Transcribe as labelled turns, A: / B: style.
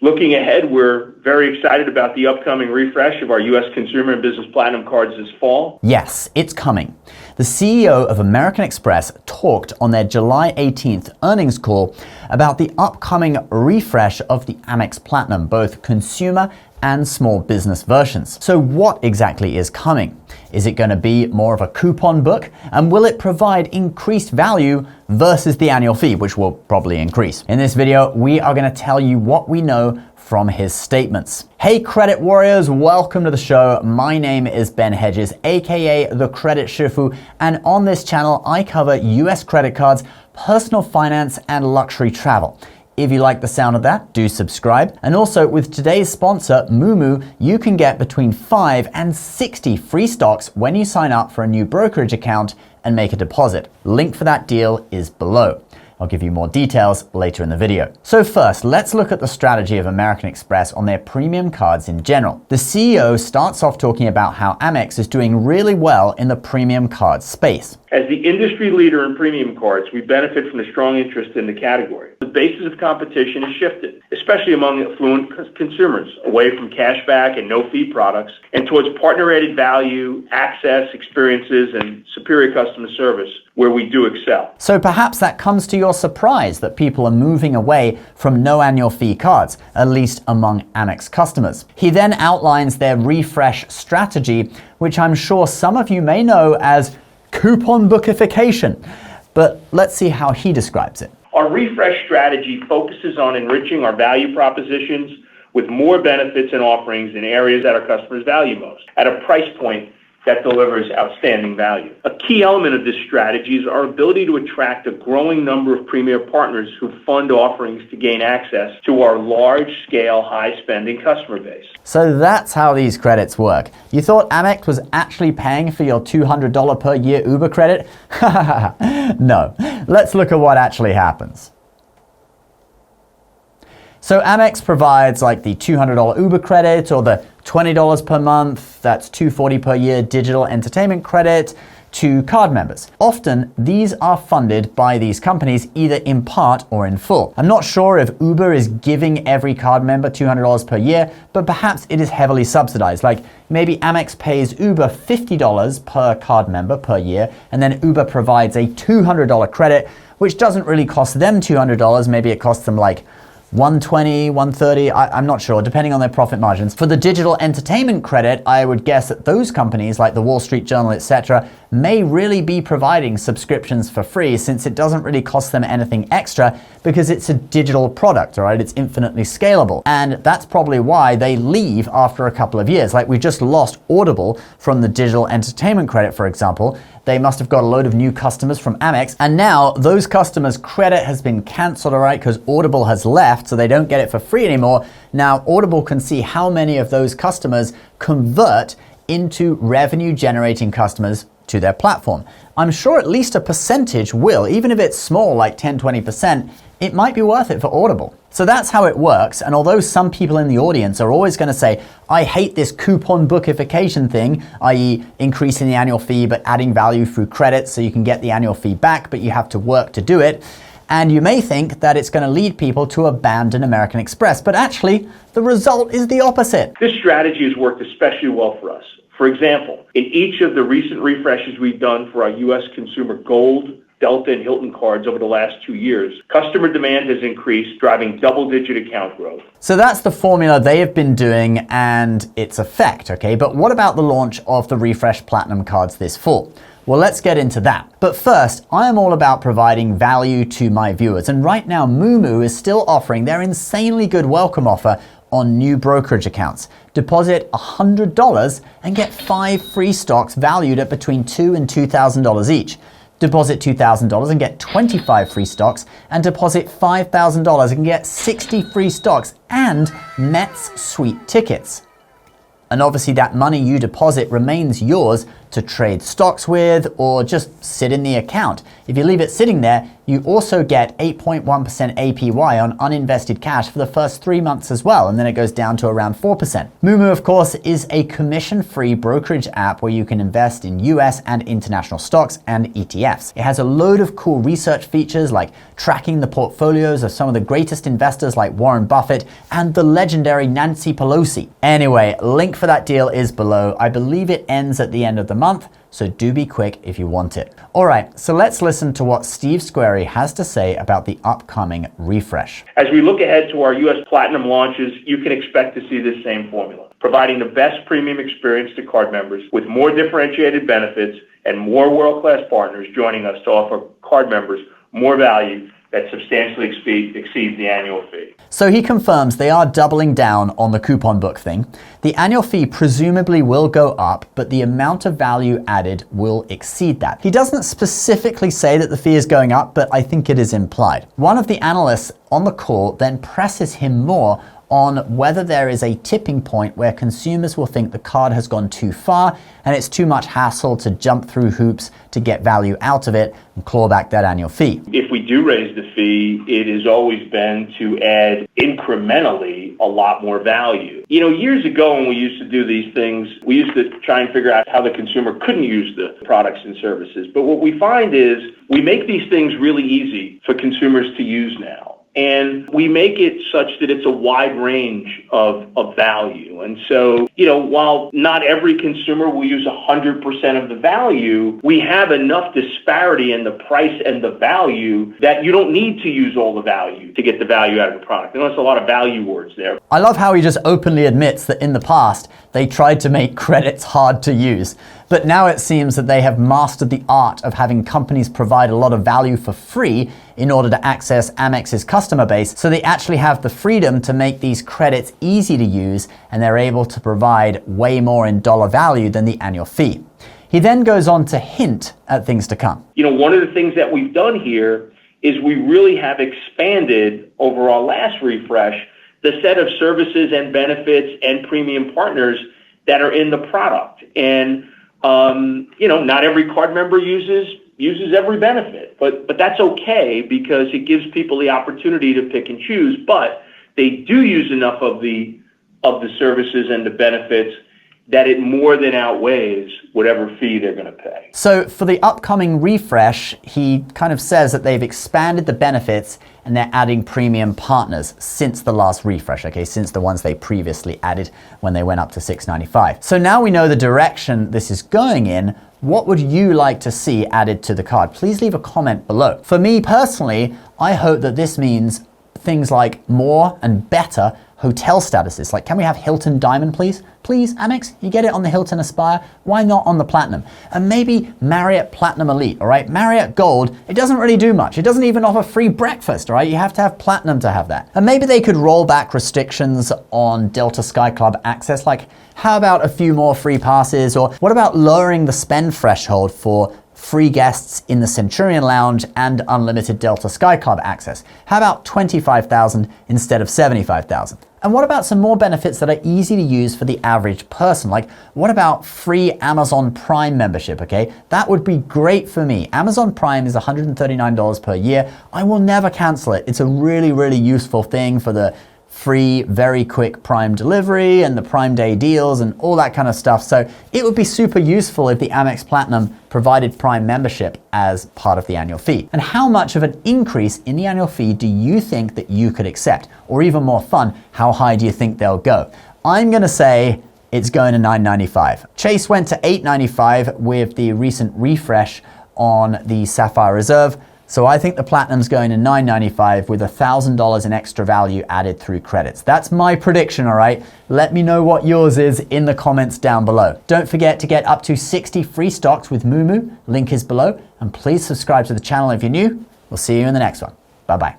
A: Looking ahead, we're very excited about the upcoming refresh of our U.S. Consumer and Business Platinum cards this fall.
B: Yes, it's coming. The CEO of American Express talked on their July 18th earnings call about the upcoming refresh of the Amex Platinum, both consumer and small business versions. So what exactly is coming? Is it going to be more of a coupon book? And will it provide increased value versus the annual fee, which will probably increase? In this video, we are going to tell you what we know from his statements. Hey credit warriors, welcome to the show. My name is Ben Hedges, aka the Credit Shifu, and on this channel I cover US credit cards, personal finance, and luxury travel. If you like the sound of that, do subscribe. And also with today's sponsor, Mumu, you can get between 5 and 60 free stocks when you sign up for a new brokerage account and make a deposit. Link for that deal is below. I'll give you more details later in the video. So first, let's look at the strategy of American Express on their premium cards in general. The CEO starts off talking about how Amex is doing really well in the premium card space.
A: As the industry leader in premium cards, we benefit from the strong interest in the category. The basis of competition has shifted, especially among affluent consumers, away from cashback and no-fee products and towards partner-added value, access, experiences, and superior customer service, where we do excel.
B: So perhaps that comes to your surprise that people are moving away from no annual fee cards, at least among Amex customers. He then outlines their refresh strategy, which I'm sure some of you may know as coupon bookification. But let's see how he describes it.
A: Our refresh strategy focuses on enriching our value propositions with more benefits and offerings in areas that our customers value most, at a price point that delivers outstanding value. A key element of this strategy is our ability to attract a growing number of premier partners who fund offerings to gain access to our large-scale, high-spending customer base.
B: So that's how these credits work. You thought Amex was actually paying for your $200 per year Uber credit? No. Let's look at what actually happens. So Amex provides like the $200 Uber credit or the $20 per month, that's $240 per year digital entertainment credit to card members. Often, these are funded by these companies either in part or in full. I'm not sure if Uber is giving every card member $200 per year, but perhaps it is heavily subsidized. Like maybe Amex pays Uber $50 per card member per year, and then Uber provides a $200 credit, which doesn't really cost them $200. Maybe it costs them like $120, $130, I'm not sure, depending on their profit margins. For the digital entertainment credit, I would guess that those companies like the Wall Street Journal, etc., may really be providing subscriptions for free since it doesn't really cost them anything extra because it's a digital product, all right? It's infinitely scalable. And that's probably why they leave after a couple of years. Like we just lost Audible from the digital entertainment credit, for example. They must have got a load of new customers from Amex. And now those customers' credit has been canceled, all right, because Audible has left, so they don't get it for free anymore. Now Audible can see how many of those customers convert into revenue-generating customers to their platform. I'm sure at least a percentage will, even if it's small, like 10, 20%, it might be worth it for Audible. So that's how it works. And although some people in the audience are always going to say, I hate this coupon bookification thing, i.e. increasing the annual fee but adding value through credits so you can get the annual fee back, but you have to work to do it. And you may think that it's going to lead people to abandon American Express, but actually the result is the opposite.
A: This strategy has worked especially well for us. For example, in each of the recent refreshes we've done for our U.S. Consumer Gold, Delta, and Hilton cards over the last 2 years, customer demand has increased, driving double-digit account growth.
B: So that's the formula they have been doing and its effect, okay? But what about the launch of the refreshed Platinum cards this fall? Well, let's get into that. But first, I am all about providing value to my viewers. And right now, Mumu is still offering their insanely good welcome offer on new brokerage accounts. Deposit $100 and get 5 free stocks valued at between $2,000 and $2,000 each. Deposit $2,000 and get 25 free stocks, and deposit $5,000 and get 60 free stocks and Mets suite tickets. And obviously that money you deposit remains yours to trade stocks with, or just sit in the account. If you leave it sitting there, you also get 8.1% APY on uninvested cash for the first 3 months as well, and then it goes down to around 4%. Mumu, of course, is a commission-free brokerage app where you can invest in US and international stocks and ETFs. It has a load of cool research features like tracking the portfolios of some of the greatest investors like Warren Buffett and the legendary Nancy Pelosi. Anyway, link for that deal is below. I believe it ends at the end of the month, so do be quick if you want it. All right, so let's listen to what Steve Squeri has to say about the upcoming refresh.
A: As we look ahead to our US Platinum launches, you can expect to see this same formula, providing the best premium experience to card members with more differentiated benefits and more world-class partners joining us to offer card members more value that substantially exceeds the annual fee.
B: So he confirms they are doubling down on the coupon book thing. The annual fee presumably will go up, but the amount of value added will exceed that. He doesn't specifically say that the fee is going up, but I think it is implied. One of the analysts on the call then presses him more on whether there is a tipping point where consumers will think the card has gone too far and it's too much hassle to jump through hoops to get value out of it and claw back that annual fee.
A: If we do raise the fee, it has always been to add incrementally a lot more value. You know, years ago when we used to do these things, we used to try and figure out how the consumer couldn't use the products and services. But what we find is we make these things really easy for consumers to use now. And we make it such that it's a wide range of value. And so, you know, while not every consumer will use 100% of the value, we have enough disparity in the price and the value that you don't need to use all the value to get the value out of the product. And there's a lot of value words there.
B: I love how he just openly admits that in the past, they tried to make credits hard to use. But now it seems that they have mastered the art of having companies provide a lot of value for free in order to access Amex's customer base, so they actually have the freedom to make these credits easy to use, and they're able to provide way more in dollar value than the annual fee. He then goes on to hint at things to come.
A: You know, one of the things that we've done here is we really have expanded over our last refresh the set of services and benefits and premium partners that are in the product. And you know, not every card member uses every benefit, but that's okay because it gives people the opportunity to pick and choose. But they do use enough of the services and the benefits that it more than outweighs whatever fee they're going to pay.
B: So for the upcoming refresh, he kind of says that they've expanded the benefits and they're adding premium partners since the last refresh, okay, since the ones they previously added when they went up to $6.95. So now we know the direction this is going in. What would you like to see added to the card? Please leave a comment below. For me personally, I hope that this means things like more and better hotel statuses. Like, can we have Hilton Diamond, please? Please, Amex, you get it on the Hilton Aspire. Why not on the Platinum? And maybe Marriott Platinum Elite, all right? Marriott Gold, it doesn't really do much. It doesn't even offer free breakfast, all right? You have to have Platinum to have that. And maybe they could roll back restrictions on Delta Sky Club access. Like, how about a few more free passes? Or what about lowering the spend threshold for free guests in the Centurion Lounge and unlimited Delta Sky Club access? How about $25,000 instead of $75,000? And what about some more benefits that are easy to use for the average person? Like, what about free Amazon Prime membership, okay? That would be great for me. Amazon Prime is $139 per year. I will never cancel it. It's a really, really useful thing for the free, very quick Prime delivery and the Prime Day deals and all that kind of stuff. So it would be super useful if the Amex Platinum provided Prime membership as part of the annual fee. And how much of an increase in the annual fee do you think that you could accept? Or even more fun, how high do you think they'll go? I'm gonna say it's going to $9.95. Chase went to $8.95 with the recent refresh on the Sapphire Reserve. So I think the Platinum's going to $9.95 with $1,000 in extra value added through credits. That's my prediction, all right? Let me know what yours is in the comments down below. Don't forget to get up to 60 free stocks with Mumu. Link is below. And please subscribe to the channel if you're new. We'll see you in the next one. Bye-bye.